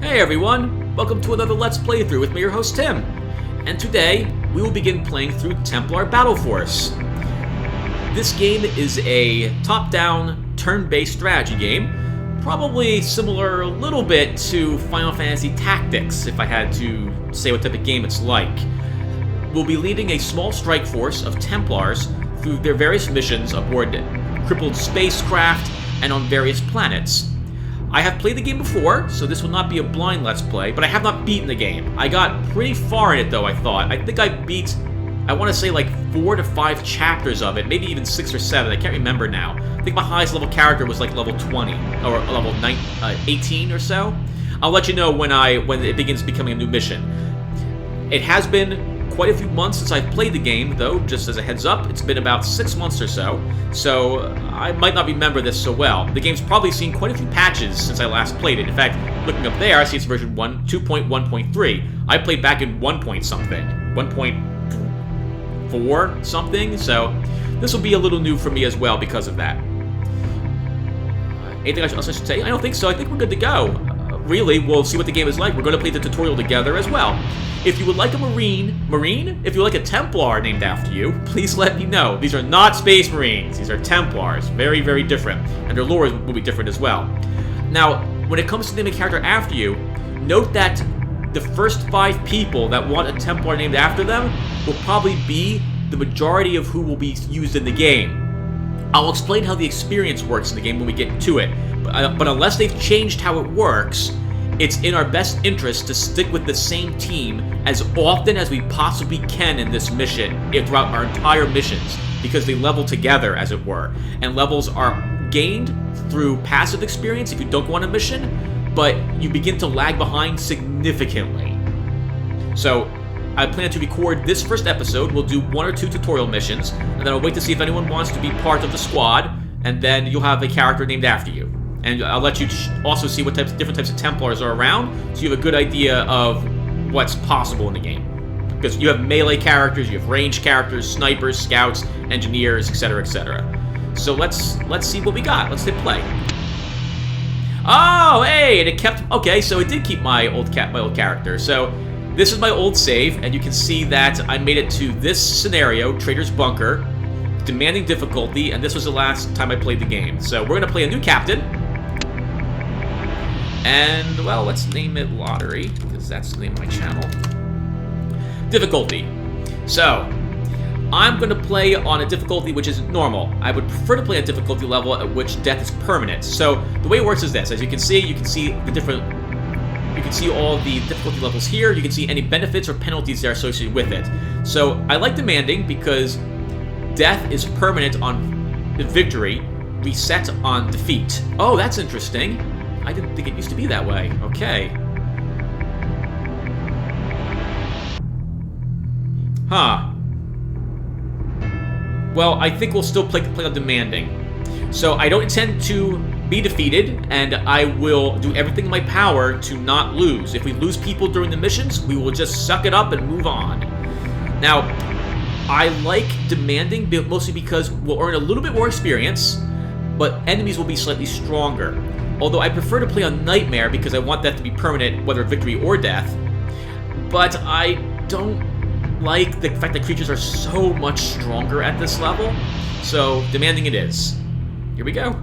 Hey everyone, welcome to another Let's Playthrough with me, your host Tim. And today, we will begin playing through Templar Battle Force. This game is a top-down, turn-based strategy game, probably similar a little bit to Final Fantasy Tactics, if I had to say what type of game it's like. We'll be leading a small strike force of Templars through their various missions aboard crippled spacecraft and on various planets. I have played the game before, so this will not be a blind Let's Play, but I have not beaten the game. I got pretty far in it, though, I thought. I think I beat, I want to say, like 4 to 5 chapters of it, maybe even 6 or 7, I can't remember now. I think my highest level character was like level 20, or level 18 or so. I'll let you know when it begins becoming a new mission. It has been quite a few months since I've played the game, though, just as a heads up. It's been about 6 months or so I might not remember this so well. The game's probably seen quite a few patches since I last played it. In fact, looking up there, I see it's version 2.1.3. I played back in 1 point something, 1.4 something, so this will be a little new for me as well because of that. Anything else I should say? I don't think so. I think we're good to go. Really, we'll see what the game is like. We're going to play the tutorial together as well. If you would like a Marine? If you would like a Templar named after you, please let me know. These are not Space Marines. These are Templars. Very, very different. And their lore will be different as well. Now, when it comes to naming a character after you, note that the first 5 people that want a Templar named after them will probably be the majority of who will be used in the game. I'll explain how the experience works in the game when we get to it. But unless they've changed how it works, it's in our best interest to stick with the same team as often as we possibly can in this mission, throughout our entire missions, because they level together, as it were. And levels are gained through passive experience if you don't go on a mission, but you begin to lag behind significantly. So, I plan to record this first episode. We'll do 1 or 2 tutorial missions, and then I'll wait to see if anyone wants to be part of the squad, and then you'll have a character named after you. And I'll let you also see what different types of Templars are around, so you have a good idea of what's possible in the game. Because you have melee characters, you have ranged characters, snipers, scouts, engineers, etc., etc. So let's see what we got. Let's hit play. Oh, hey, and it kept. Okay, so it did keep my old character. So this is my old save, and you can see that I made it to this scenario, Trader's Bunker, demanding difficulty, and this was the last time I played the game. So we're gonna play a new captain. And, well, let's name it Lotaeri, because that's the name of my channel. Difficulty. So, I'm going to play on a difficulty which is normal. I would prefer to play a difficulty level at which death is permanent. So, the way it works is this. As you can see the different... You can see all the difficulty levels here. You can see any benefits or penalties that are associated with it. So, I like demanding because death is permanent on victory, reset on defeat. Oh, that's interesting. I didn't think it used to be that way. Okay. Huh. Well, I think we'll still play on demanding. So I don't intend to be defeated, and I will do everything in my power to not lose. If we lose people during the missions, we will just suck it up and move on. Now, I like demanding mostly because we'll earn a little bit more experience, but enemies will be slightly stronger. Although I prefer to play on Nightmare because I want that to be permanent, whether victory or death. But I don't like the fact that creatures are so much stronger at this level. So, demanding it is. Here we go.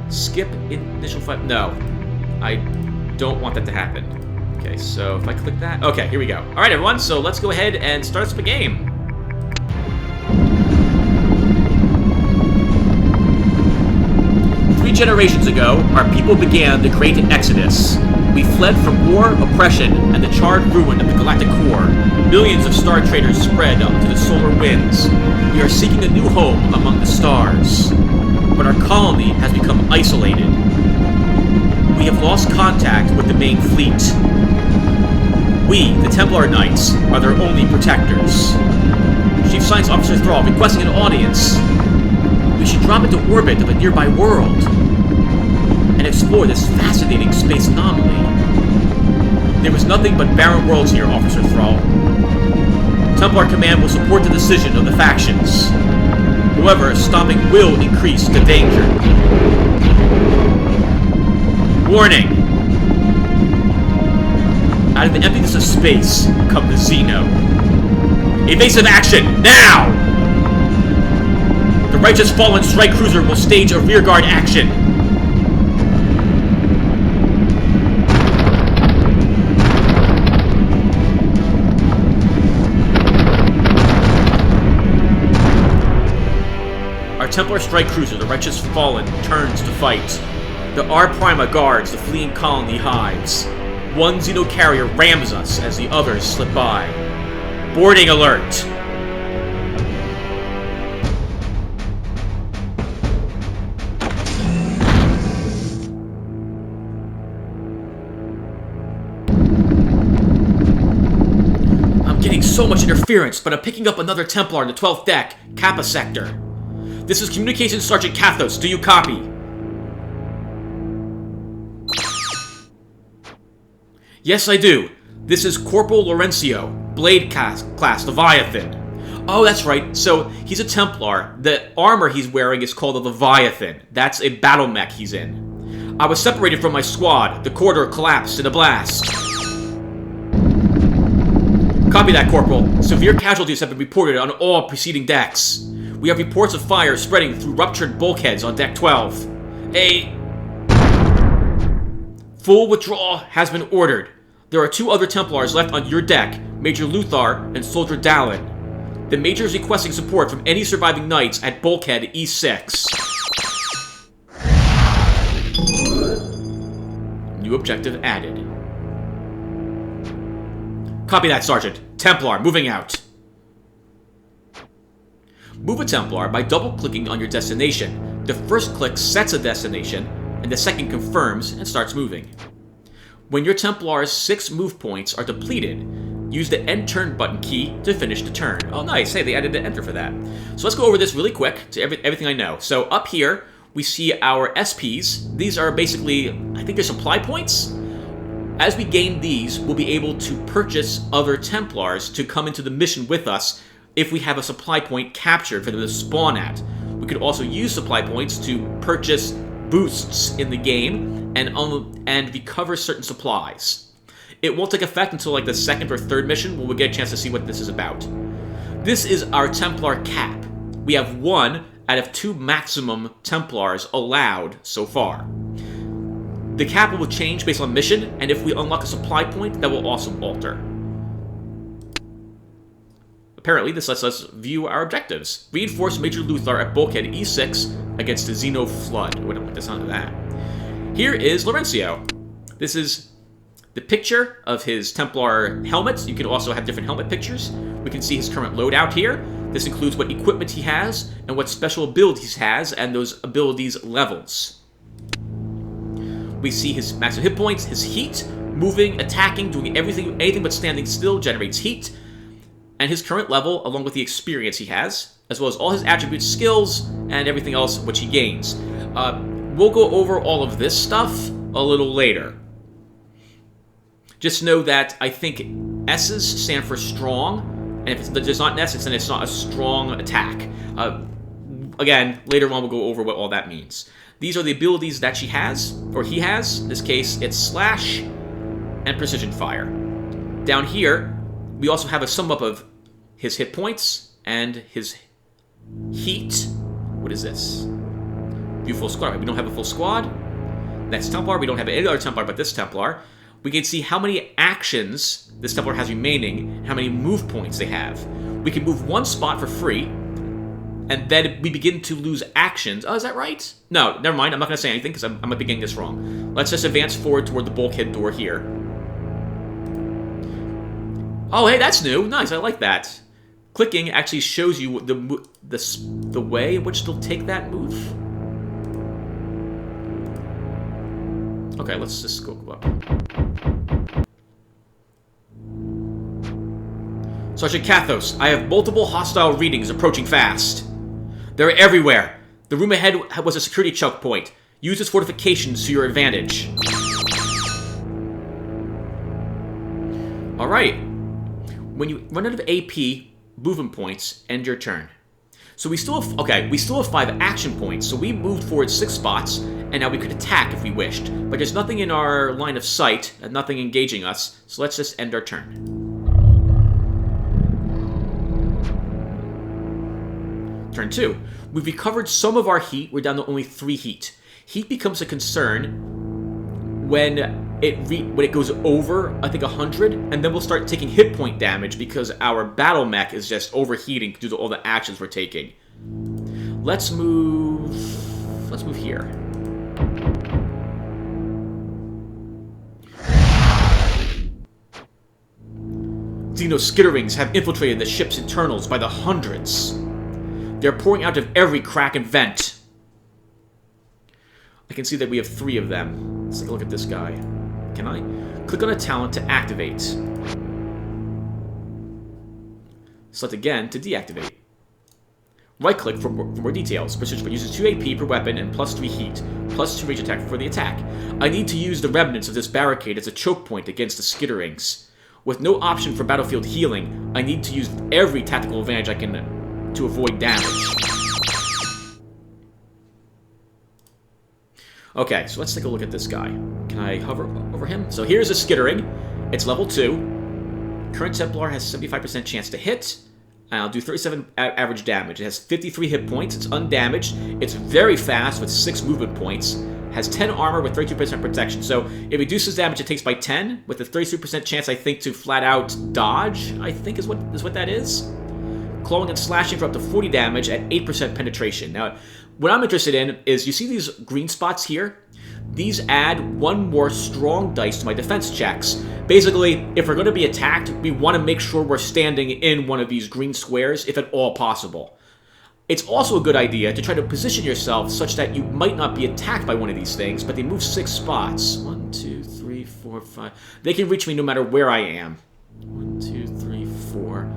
Skip initial fight. No. I don't want that to happen. Okay, so if I click that. Okay, here we go. Alright, everyone, so let's go ahead and start up a game. 3 generations ago, our people began the Great Exodus. We fled from war, oppression, and the charred ruin of the galactic core. Millions of star traders spread onto the solar winds. We are seeking a new home among the stars. But our colony has become isolated. We have lost contact with the main fleet. We, the Templar Knights, are their only protectors. Chief Science Officer Thrall requesting an audience. We should drop into orbit of a nearby world and explore this fascinating space anomaly. There is nothing but barren worlds here, Officer Thrall. Templar Command will support the decision of the factions. However, stopping will increase the danger. Warning! Out of the emptiness of space come the Xeno. Evasive action, now! The righteous fallen strike cruiser will stage a rearguard action. Our Templar strike cruiser, the righteous fallen, turns to fight. The R Prima guards the fleeing colony hives. One Xeno carrier rams us as the others slip by. Boarding alert! I'm getting so much interference, but I'm picking up another Templar in the 12th deck, Kappa sector. This is Communications Sergeant Kathos. Do you copy? Yes, I do. This is Corporal Laurencio, Blade class Leviathan. Oh, that's right. So, he's a Templar. The armor he's wearing is called a Leviathan. That's a battle mech he's in. I was separated from my squad. The corridor collapsed in a blast. Copy that, Corporal. Severe casualties have been reported on all preceding decks. We have reports of fire spreading through ruptured bulkheads on Deck 12. A full withdrawal has been ordered. There are 2 other Templars left on your deck, Major Luthar and Soldier Dallin. The Major is requesting support from any surviving Knights at Bulkhead E6. New objective added. Copy that, Sergeant. Templar, moving out. Move a Templar by double-clicking on your destination. The first click sets a destination, and the second confirms and starts moving. When your Templar's 6 move points are depleted, use the End Turn button key to finish the turn. Oh, nice. Hey, they added the enter for that. So let's go over this really quick to everything I know. So up here, we see our SPs. These are basically, I think they're supply points. As we gain these, we'll be able to purchase other Templars to come into the mission with us if we have a supply point captured for them to spawn at. We could also use supply points to purchase boosts in the game and recover certain supplies. It won't take effect until like the 2nd or 3rd mission when we'll get a chance to see what this is about. This is our Templar cap. We have 1 out of 2 maximum Templars allowed so far. The cap will change based on mission, and if we unlock a supply point, that will also alter. Apparently, this lets us view our objectives. Reinforce Major Luthar at Bulkhead E6 against the Xeno Flood. We don't want the sound of that. Here is Laurencio. This is the picture of his Templar helmet. You can also have different helmet pictures. We can see his current loadout here. This includes what equipment he has and what special abilities he has and those abilities levels. We see his maximum hit points, his heat, moving, attacking, doing anything but standing still generates heat, and his current level, along with the experience he has, as well as all his attributes, skills, and everything else which he gains. We'll go over all of this stuff a little later. Just know that I think S's stand for strong, and if there's not an S, then it's not a strong attack. Again, later on we'll go over what all that means. These are the abilities that she has, or he has. In this case, it's Slash and Precision Fire. Down here, we also have a sum up of his hit points and his heat. What is this? View full squad. We don't have a full squad. That's Templar. We don't have any other Templar but this Templar. We can see how many actions this Templar has remaining, how many move points they have. We can move 1 spot for free, and then we begin to lose actions. Oh, is that right? No, never mind. I'm not going to say anything because I might be getting this wrong. Let's just advance forward toward the bulkhead door here. Oh, hey, that's new. Nice, I like that. Clicking actually shows you the way in which they'll take that move. Okay, let's just go up. Sergeant Kathos, I have multiple hostile readings approaching fast. They're everywhere. The room ahead was a security choke point. Use its fortifications to your advantage. Alright. When you run out of AP movement points, end your turn. So we still have, okay, we still have 5 action points, so we moved forward 6 spots, and now we could attack if we wished. But there's nothing in our line of sight, and nothing engaging us, so let's just end our turn. Turn 2. We've recovered some of our heat, we're down to only 3 heat. Heat becomes a concern when it goes over, I think, 100, and then we'll start taking hit point damage because our battle mech is just overheating due to all the actions we're taking. Let's move here. Xeno skitterings have infiltrated the ship's internals by the hundreds. They're pouring out of every crack and vent. I can see that we have 3 of them. Let's take a look at this guy. Can I? Click on a talent to activate. Select again to deactivate. Right-click for more details. Precision uses 2 AP per weapon and plus 3 heat, plus 2 range attack for the attack. I need to use the remnants of this barricade as a choke point against the skitterings. With no option for battlefield healing, I need to use every tactical advantage I can to avoid damage. Okay, so let's take a look at this guy. Can I hover over him? So here's a skittering. It's level 2. Current Templar has 75% chance to hit. And I'll do 37 average damage. It has 53 hit points. It's undamaged. It's very fast with 6 movement points. Has 10 armor with 32% protection. So it reduces damage it takes by 10 with a 32% chance, I think, to flat out dodge, I think is what that is. Clawing and slashing for up to 40 damage at 8% penetration. Now, what I'm interested in is, you see these green spots here? These add 1 more strong dice to my defense checks. Basically, if we're going to be attacked, we want to make sure we're standing in one of these green squares, if at all possible. It's also a good idea to try to position yourself such that you might not be attacked by one of these things, but they move 6 spots. 1, 2, 3, 4, 5. They can reach me no matter where I am. 1, 2, 3, 4.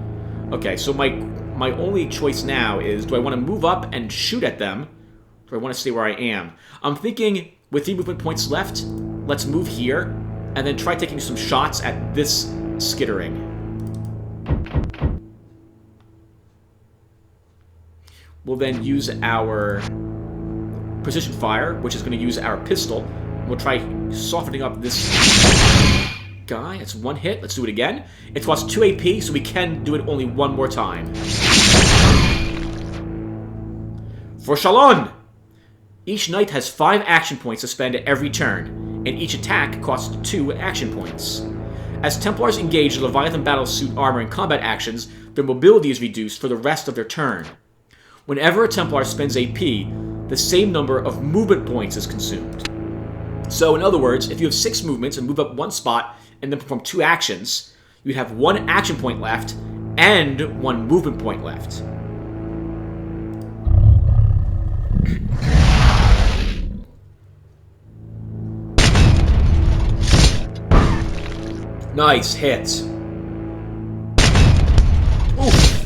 Okay, so my only choice now is, do I want to move up and shoot at them, or do I want to stay where I am? I'm thinking, with 3 movement points left, let's move here, and then try taking some shots at this skittering. We'll then use our precision fire, which is going to use our pistol. We'll try softening up this guy. It's 1 hit. Let's do it again. It costs 2 AP, so we can do it only 1 more time. For Shalon! Each knight has 5 action points to spend at every turn, and each attack costs 2 action points. As Templars engage the Leviathan battlesuit armor and combat actions, their mobility is reduced for the rest of their turn. Whenever a Templar spends AP, the same number of movement points is consumed. So, in other words, if you have 6 movements and move up 1 spot and then perform 2 actions, you'd have 1 action point left and 1 movement point left. Nice hit. Oof.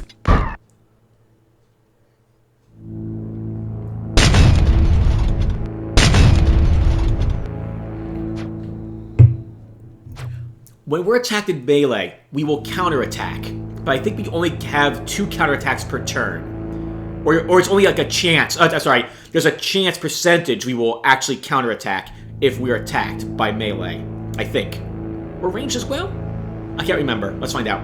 When we're attacked in melee, we will counterattack, but I think we only have 2 counterattacks per turn. Or it's only like a chance, sorry, there's a chance percentage we will actually counterattack if we're attacked by melee, I think. Or ranged as well? I can't remember, let's find out.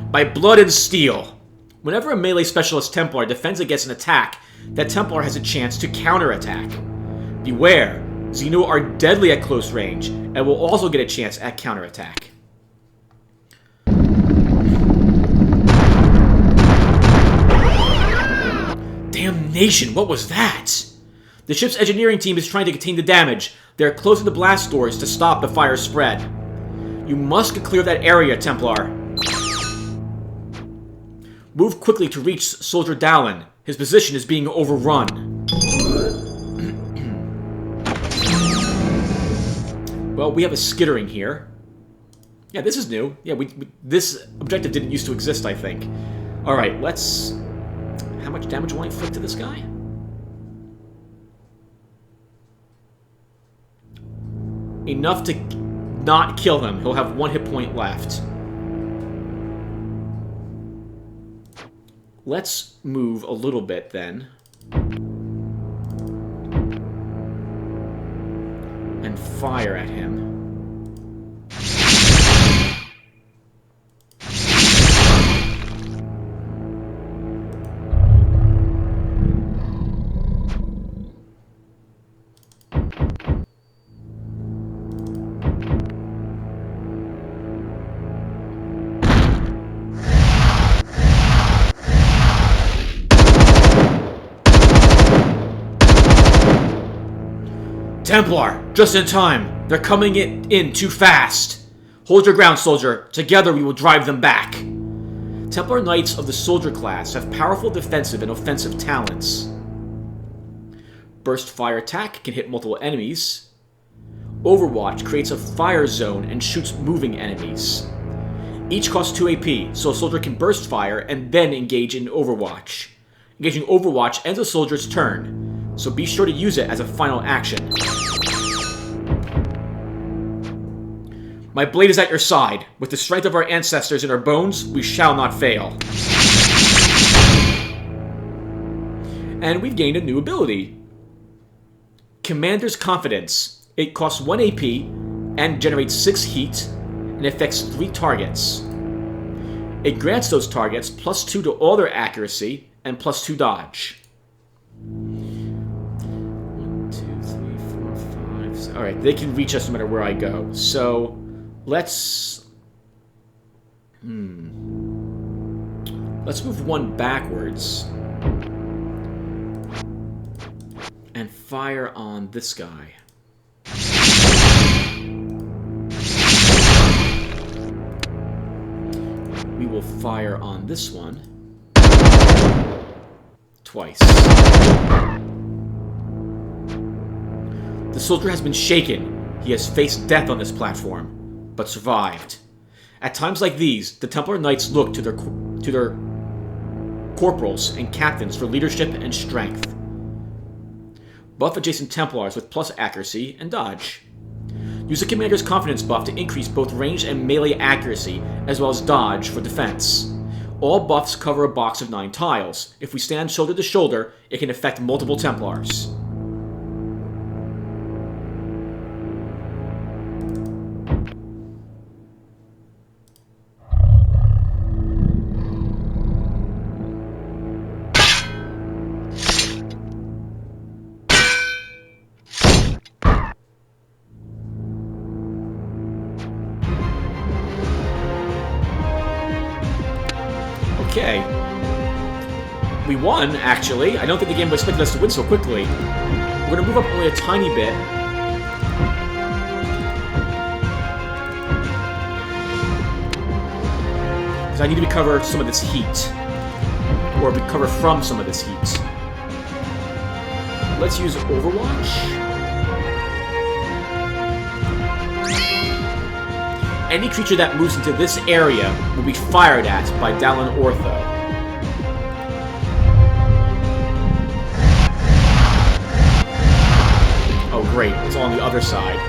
By blood and steel. Whenever a melee specialist Templar defends against an attack, that Templar has a chance to counterattack. Beware, Xeno are deadly at close range, and will also get a chance at counterattack. Damnation, what was that? The ship's engineering team is trying to contain the damage. They're closing the blast doors to stop the fire spread. You must clear that area, Templar. Move quickly to reach Soldier Dallin. His position is being overrun. Well, we have a skittering here. Yeah, this is new. Yeah, this objective didn't used to exist, I think. Alright, let's... How much damage will I inflict to this guy? Enough to not kill him. He'll have 1 hit point left. Let's move a little bit then. And fire at him. Templar! Just in time! They're coming in too fast! Hold your ground, soldier. Together we will drive them back. Templar Knights of the soldier class have powerful defensive and offensive talents. Burst fire attack can hit multiple enemies. Overwatch creates a fire zone and shoots moving enemies. Each costs 2 AP, so a soldier can burst fire and then engage in Overwatch. Engaging Overwatch ends a soldier's turn, so be sure to use it as a final action. My blade is at your side. With the strength of our ancestors in our bones, we shall not fail. And we've gained a new ability. Commander's Confidence. It costs 1 AP and generates 6 heat and affects 3 targets. It grants those targets +2 to all their accuracy and +2 dodge. 1, 2, 3, 4, 5, 6. Alright, they can reach us no matter where I go. So, let's... Let's move 1 backwards. And fire on this guy. We will fire on this one. Twice. The soldier has been shaken. He has faced death on this platform, but survived. At times like these, the Templar Knights look to their corporals and captains for leadership and strength. Buff adjacent Templars with plus accuracy and dodge. Use the Commander's Confidence buff to increase both range and melee accuracy, as well as dodge for defense. All buffs cover a box of 9 tiles. If we stand shoulder to shoulder, it can affect multiple Templars. Okay. We won, actually. I don't think the game expected us to win so quickly. We're going to move up only a tiny bit. Because I need to recover some of this heat. Or recover from some of this heat. Let's use Overwatch. Any creature that moves into this area will be fired at by Dallin Ortho. Oh great, it's all on the other side.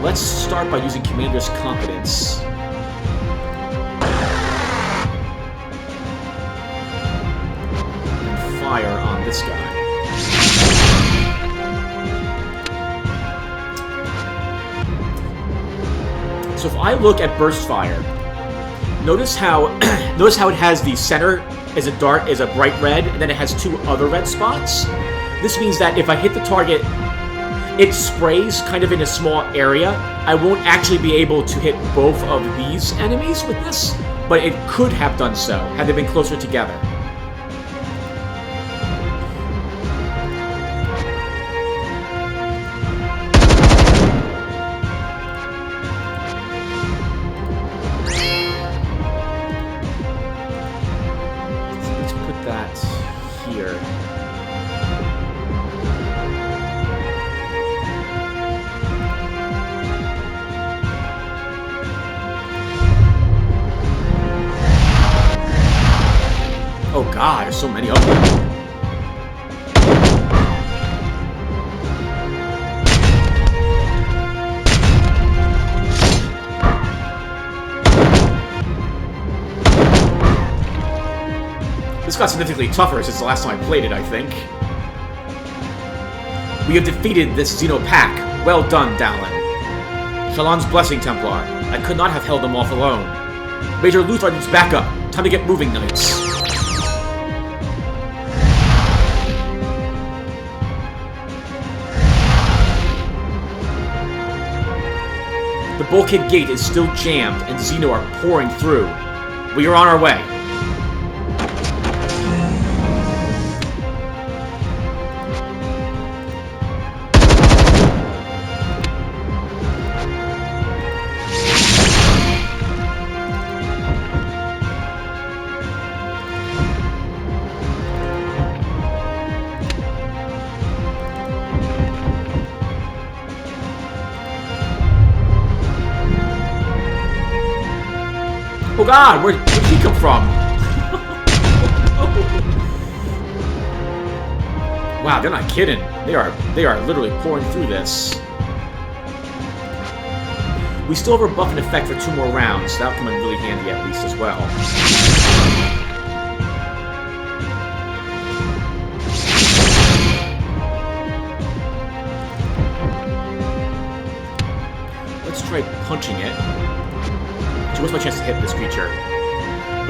Let's start by using Commander's Confidence. And fire on this guy. So if I look at Burst Fire, notice how it has the center is a bright red, and then it has 2 other red spots. This means that if I hit the target, it sprays kind of in a small area. I won't actually be able to hit both of these enemies with this, but it could have done so had they been closer together. Oh god, there's so many of them. This got significantly tougher since the last time I played it, I think. We have defeated this Xeno pack. Well done, Dallin. Shallan's blessing, Templar. I could not have held them off alone. Major Luthor needs backup. Time to get moving, Knights. The bulkhead gate is still jammed, and Xeno are pouring through. We are on our way. Oh god, where'd he come from? Wow, they're not kidding. They are literally pouring through this. We still have our buff in effect for 2 more rounds. That'll come in really handy at least as well. Let's try punching it. So what's my chance to hit this creature?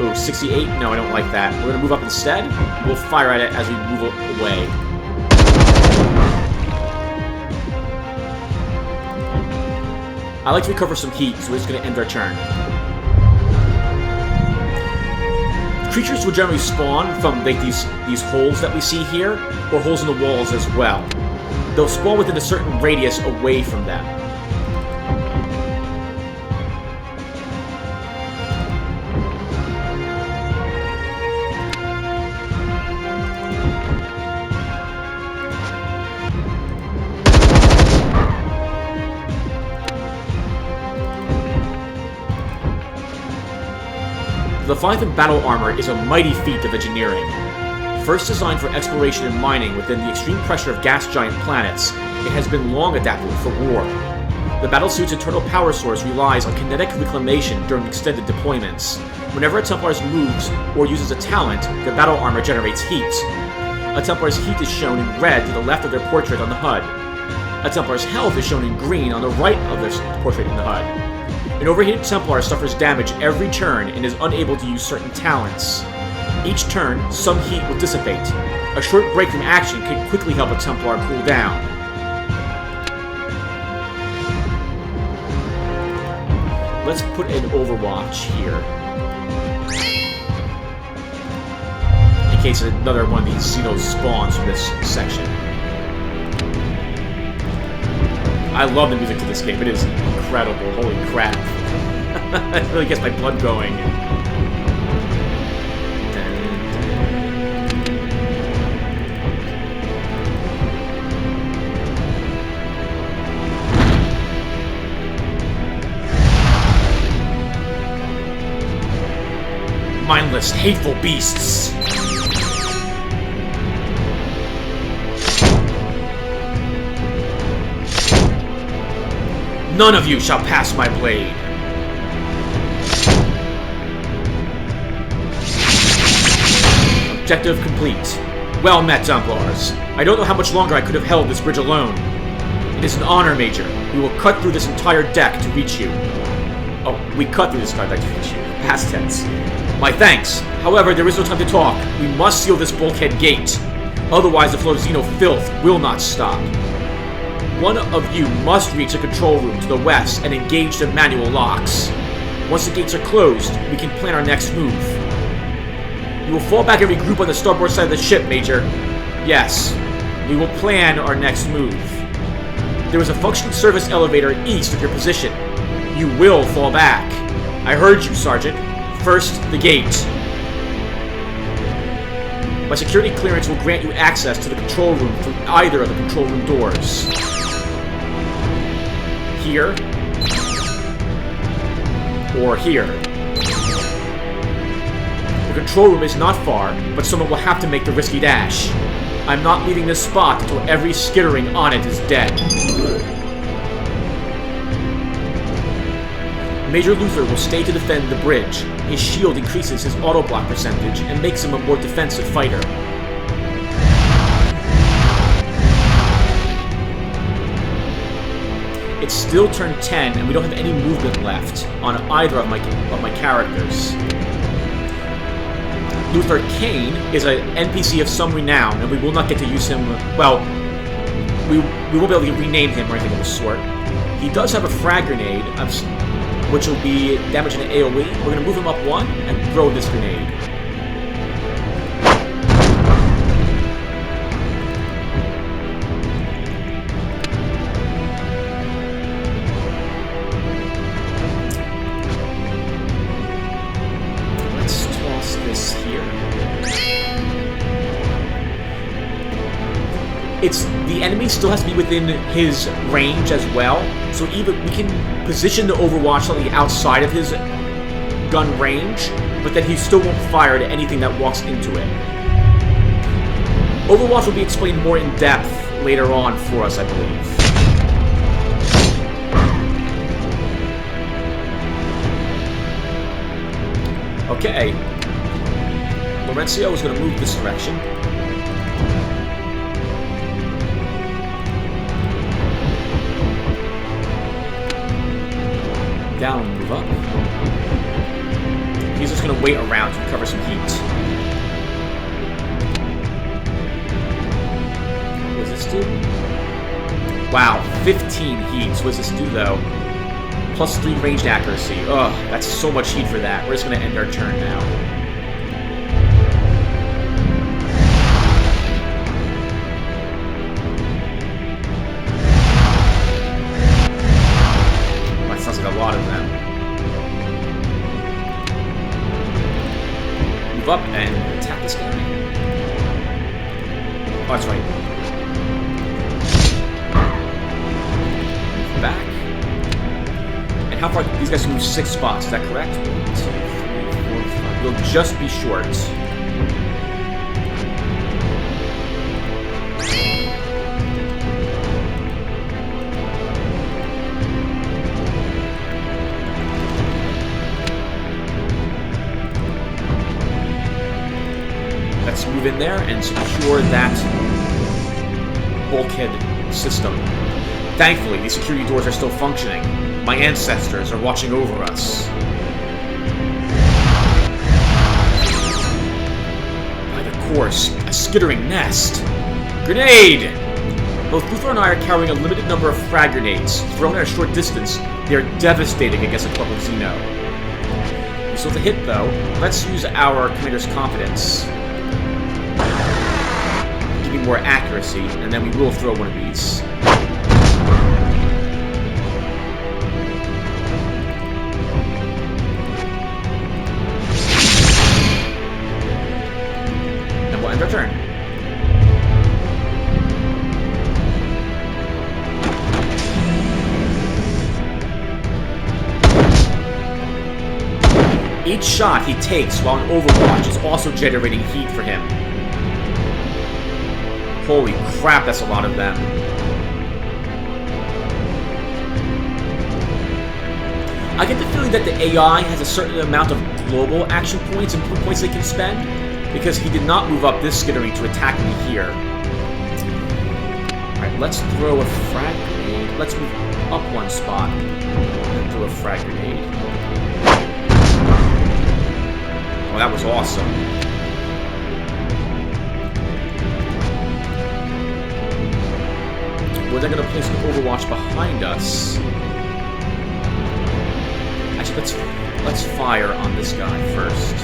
Ooh, 68? No, I don't like that. We're gonna move up instead. We'll fire at it as we move away. I like to recover some heat, so we're just gonna end our turn. Creatures will generally spawn from like these holes that we see here, or holes in the walls as well. They'll spawn within a certain radius away from them. The Leviathan battle armor is a mighty feat of engineering. First designed for exploration and mining within the extreme pressure of gas giant planets, it has been long adapted for war. The battlesuit's internal power source relies on kinetic reclamation during extended deployments. Whenever a Templar moves or uses a talent, the battle armor generates heat. A Templar's heat is shown in red to the left of their portrait on the HUD. A Templar's health is shown in green on the right of their portrait in the HUD. An overheated Templar suffers damage every turn and is unable to use certain talents. Each turn, some heat will dissipate. A short break from action can quickly help a Templar cool down. Let's put an Overwatch here. In case another one of these Xenos spawns from this section. I love the music to this game. It is incredible. Holy crap. It really gets my blood going. Mindless, hateful beasts. None of you shall pass my blade. Objective complete. Well met, Templars. I don't know how much longer I could have held this bridge alone. It is an honor, Major. We will cut through this entire deck to reach you. Oh, we cut through this entire deck to reach you. Past tense. My thanks. However, there is no time to talk. We must seal this bulkhead gate. Otherwise, the flow of Xeno filth will not stop. One of you must reach the control room to the west and engage the manual locks. Once the gates are closed, we can plan our next move. You will fall back and regroup on the starboard side of the ship, Major. Yes, we will plan our next move. There is a functioning service elevator east of your position. You will fall back. I heard you, Sergeant. First, the gate. My security clearance will grant you access to the control room through either of the control room doors. Here, or here. The control room is not far, but someone will have to make the risky dash. I'm not leaving this spot until every skittering on it is dead. Major Luther will stay to defend the bridge. His shield increases his auto-block percentage and makes him a more defensive fighter. It's still turn 10, and we don't have any movement left on either of my characters. Luther Kane is an NPC of some renown, and we will not get to use him. Well, we won't be able to rename him or anything of the sort. He does have a frag grenade, which will be damaging to AoE. We're going to move him up 1 and throw this grenade. Let's toss this here. The enemy still has to be within his range as well, so even we can position the Overwatch slightly outside of his gun range, but then he still won't fire at anything that walks into it. Overwatch will be explained more in depth later on for us, I believe. Okay. Laurencio is going to move this direction. Down, move up. He's just going to wait around to recover some heat. What does this do? Wow, 15 heat. So what does this do, though? Plus 3 ranged accuracy. Ugh, that's so much heat for that. We're just going to end our turn now. Lot of them. Move up and attack this guy. Oh, that's right. Move back. And how far? These guys can move 6 spots. Is that correct? 1, 2, 3, 4, 5. We'll just be short. Move in there and secure that bulkhead system. Thankfully, these security doors are still functioning. My ancestors are watching over us. By the course, a skittering nest. Grenade! Both Luther and I are carrying a limited number of frag grenades. Thrown at a short distance, they are devastating against a club of Xeno. We still have to hit, though. Let's use our commander's confidence. More accuracy, and then we will throw one of these. And we'll end our turn. Each shot he takes while in Overwatch is also generating heat for him. Holy crap, that's a lot of them. I get the feeling that the AI has a certain amount of global action points and points they can spend, because he did not move up this skittering to attack me here. Alright, let's throw a frag grenade. Let's move up 1 spot and throw a frag grenade. Oh, that was awesome. We're then going to place an Overwatch behind us. Actually, let's fire on this guy first.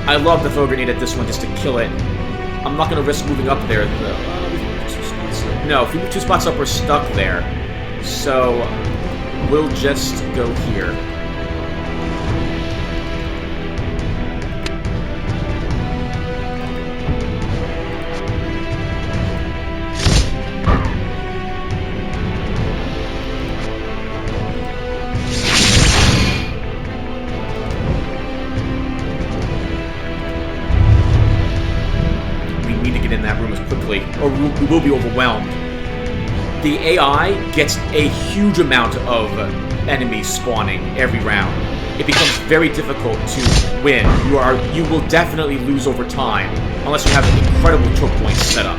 I love the throw grenade at this one just to kill it. I'm not going to risk moving up there. No, if we move 2 spots up, we're stuck there. So we'll just go here. quickly, or we will be overwhelmed. The AI gets a huge amount of enemies spawning every round. It becomes very difficult to win. You will definitely lose over time, unless you have incredible choke points set up.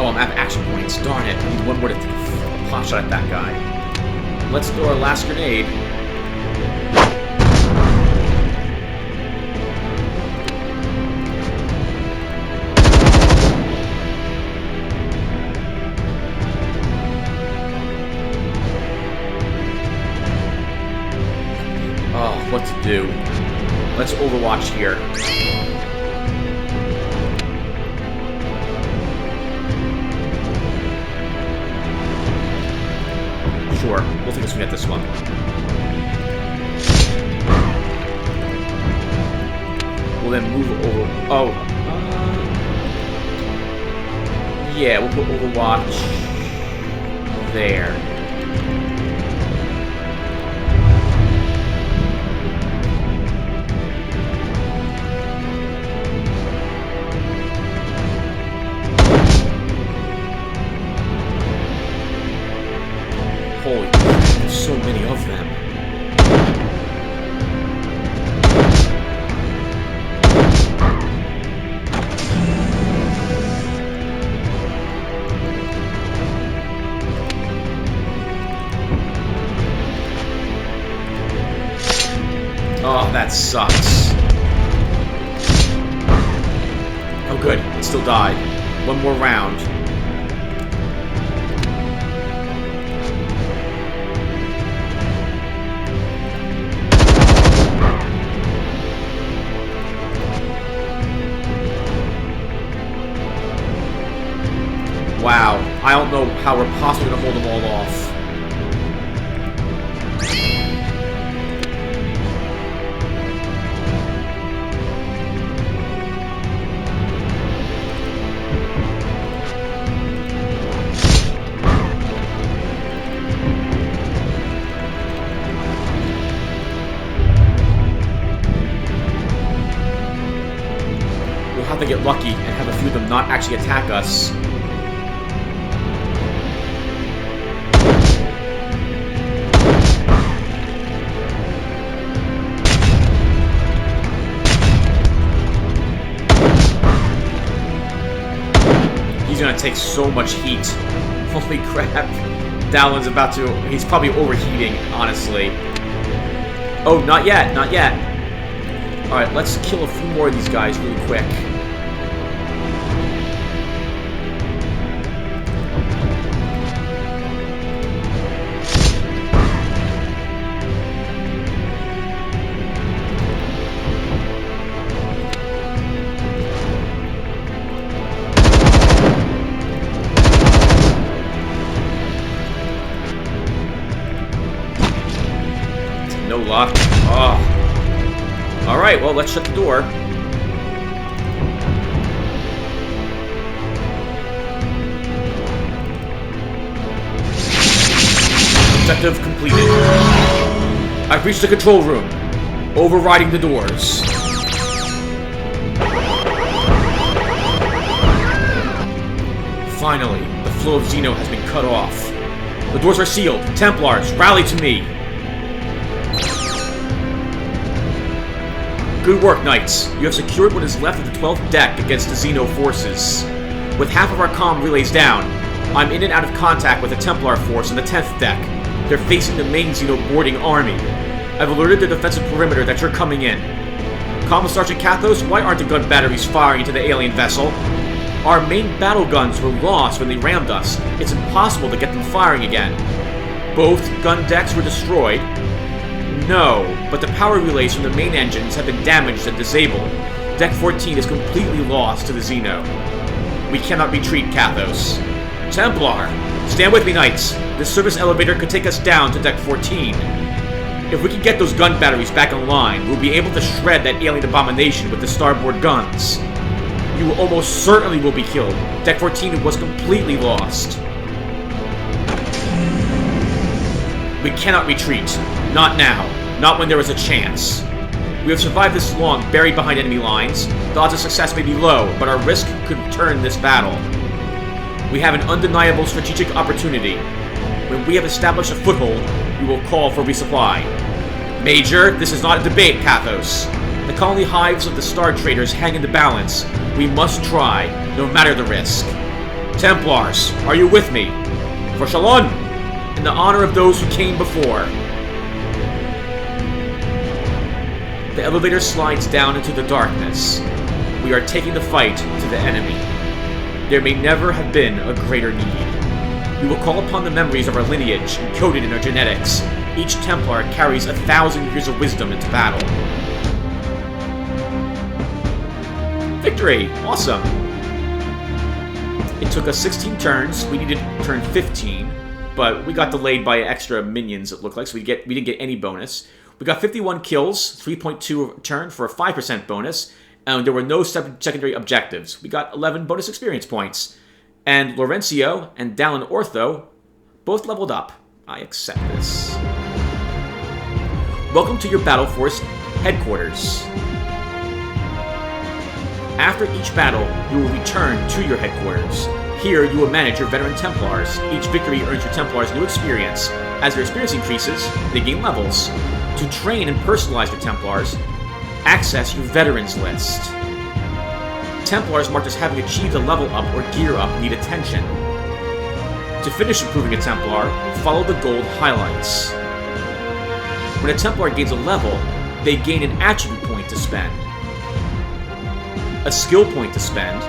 Oh, I'm at action points. Darn it. I need one more to pop shot at that guy. Let's throw our last grenade. Oh, what to do? Let's Overwatch here. Sure, we'll take a swing at this one. We'll then move over. Oh. Yeah, we'll put Overwatch there. Holy crap, there's so many of them. Oh, that sucks. Oh good, it still died. One more round. Wow, I don't know how we're possibly going to hold them all off. We'll have to get lucky and have a few of them not actually attack us. He's gonna take so much heat. Holy crap. That one's about to... He's probably overheating, honestly. Oh, not yet, not yet. Alright, let's kill a few more of these guys really quick. No luck. Oh. Alright, well, let's shut the door. Objective completed. I've reached the control room. Overriding the doors. Finally, the flow of Xeno has been cut off. The doors are sealed. Templars, rally to me. Good work, Knights. You have secured what is left of the 12th deck against the Xeno forces. With half of our comm relays down, I'm in and out of contact with the Templar force on the 10th deck. They're facing the main Xeno boarding army. I've alerted the defensive perimeter that you're coming in. Comm Sergeant Kathos, why aren't the gun batteries firing into the alien vessel? Our main battle guns were lost when they rammed us. It's impossible to get them firing again. Both gun decks were destroyed. No, but the power relays from the main engines have been damaged and disabled. Deck 14 is completely lost to the Xeno. We cannot retreat, Kathos. Templar! Stand with me, Knights. This service elevator could take us down to Deck 14. If we can get those gun batteries back online, we'll be able to shred that alien abomination with the starboard guns. You almost certainly will be killed. Deck 14 was completely lost. We cannot retreat. Not now. Not when there is a chance. We have survived this long, buried behind enemy lines. The odds of success may be low, but our risk could turn this battle. We have an undeniable strategic opportunity. When we have established a foothold, we will call for resupply. Major, this is not a debate, Kathos. The colony hives of the Star Traders hang in the balance. We must try, no matter the risk. Templars, are you with me? For Shalom, in the honor of those who came before. The elevator slides down into the darkness. We are taking the fight to the enemy. There may never have been a greater need. We will call upon the memories of our lineage encoded in our genetics. Each Templar carries 1,000 years of wisdom into battle. Victory! Awesome! It took us 16 turns. We needed turn 15, but we got delayed by extra minions, it looked like, so we didn't get any bonus. We got 51 kills, 3.2 a turn for a 5% bonus, and there were no secondary objectives. We got 11 bonus experience points. And Laurencio and Dallin Ortho both leveled up. I accept this. Welcome to your Battle Force headquarters. After each battle, you will return to your headquarters. Here, you will manage your veteran Templars. Each victory earns your Templars new experience. As their experience increases, they gain levels. To train and personalize your Templars, access your Veterans list. Templars marked as having achieved a level up or gear up need attention. To finish improving a Templar, follow the gold highlights. When a Templar gains a level, they gain an attribute point to spend, a skill point to spend,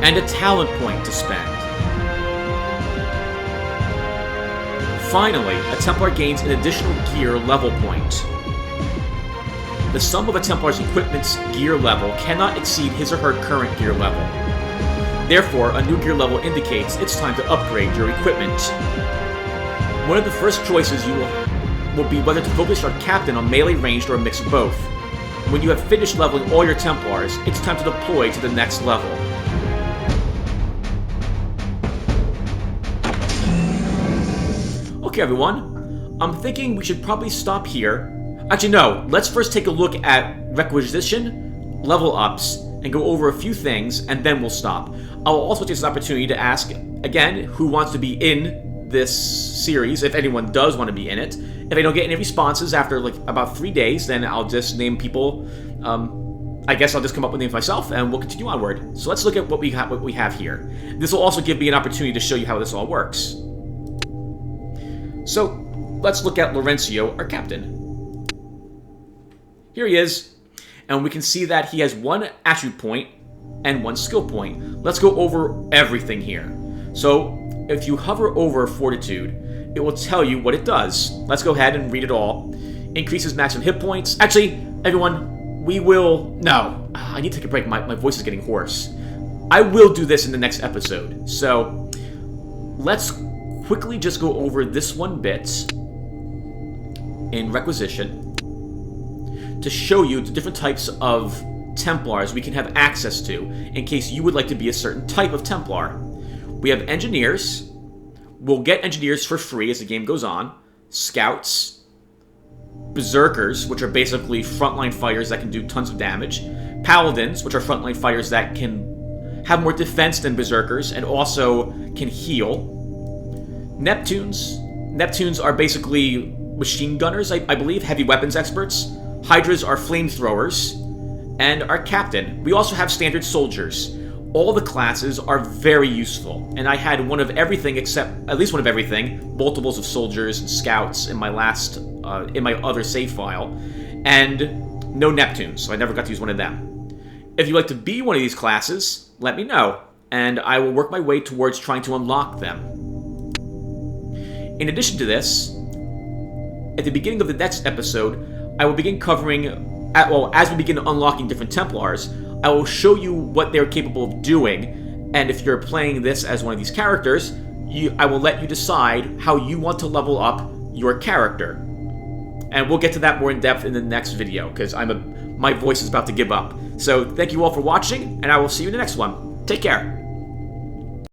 and a talent point to spend. Finally, a Templar gains an additional gear level point. The sum of a Templar's equipment's gear level cannot exceed his or her current gear level. Therefore, a new gear level indicates it's time to upgrade your equipment. One of the first choices you will be whether to focus your captain on melee ranged or a mix of both. When you have finished leveling all your Templars, it's time to deploy to the next level. Okay, everyone. I'm thinking we should probably stop here. Actually, no. Let's first take a look at requisition, level ups, and go over a few things, and then we'll stop. I'll also take this opportunity to ask, again, who wants to be in this series, if anyone does want to be in it. If I don't get any responses after, like, about 3 days, then I'll just name people. I guess I'll just come up with names myself, and we'll continue onward. So let's look at what we have here. This will also give me an opportunity to show you how this all works. So, let's look at Laurencio, our captain. Here he is, and we can see that he has 1 attribute point and 1 skill point. Let's go over everything here. So, if you hover over Fortitude, it will tell you what it does. Let's go ahead and read it all. Increases maximum hit points. Actually, everyone, we will... No, I need to take a break. My voice is getting hoarse. I will do this in the next episode. So, let's quickly just go over this one bit in requisition to show you the different types of Templars we can have access to in case you would like to be a certain type of Templar. We have engineers. We'll get engineers for free as the game goes on. Scouts. Berserkers, which are basically frontline fighters that can do tons of damage. Paladins, which are frontline fighters that can have more defense than Berserkers and also can heal. Neptunes are basically machine gunners, I believe, heavy weapons experts. Hydras are flamethrowers. And our captain. We also have standard soldiers. All the classes are very useful, and I had one of everything except, at least one of everything, multiples of soldiers and scouts in my last, in my other save file, and no Neptunes, so I never got to use one of them. If you'd like to be one of these classes, let me know, and I will work my way towards trying to unlock them. In addition to this, at the beginning of the next episode, I will begin covering, as we begin unlocking different Templars, I will show you what they're capable of doing, and if you're playing this as one of these characters, I will let you decide how you want to level up your character. And we'll get to that more in depth in the next video, because my voice is about to give up. So thank you all for watching, and I will see you in the next one. Take care.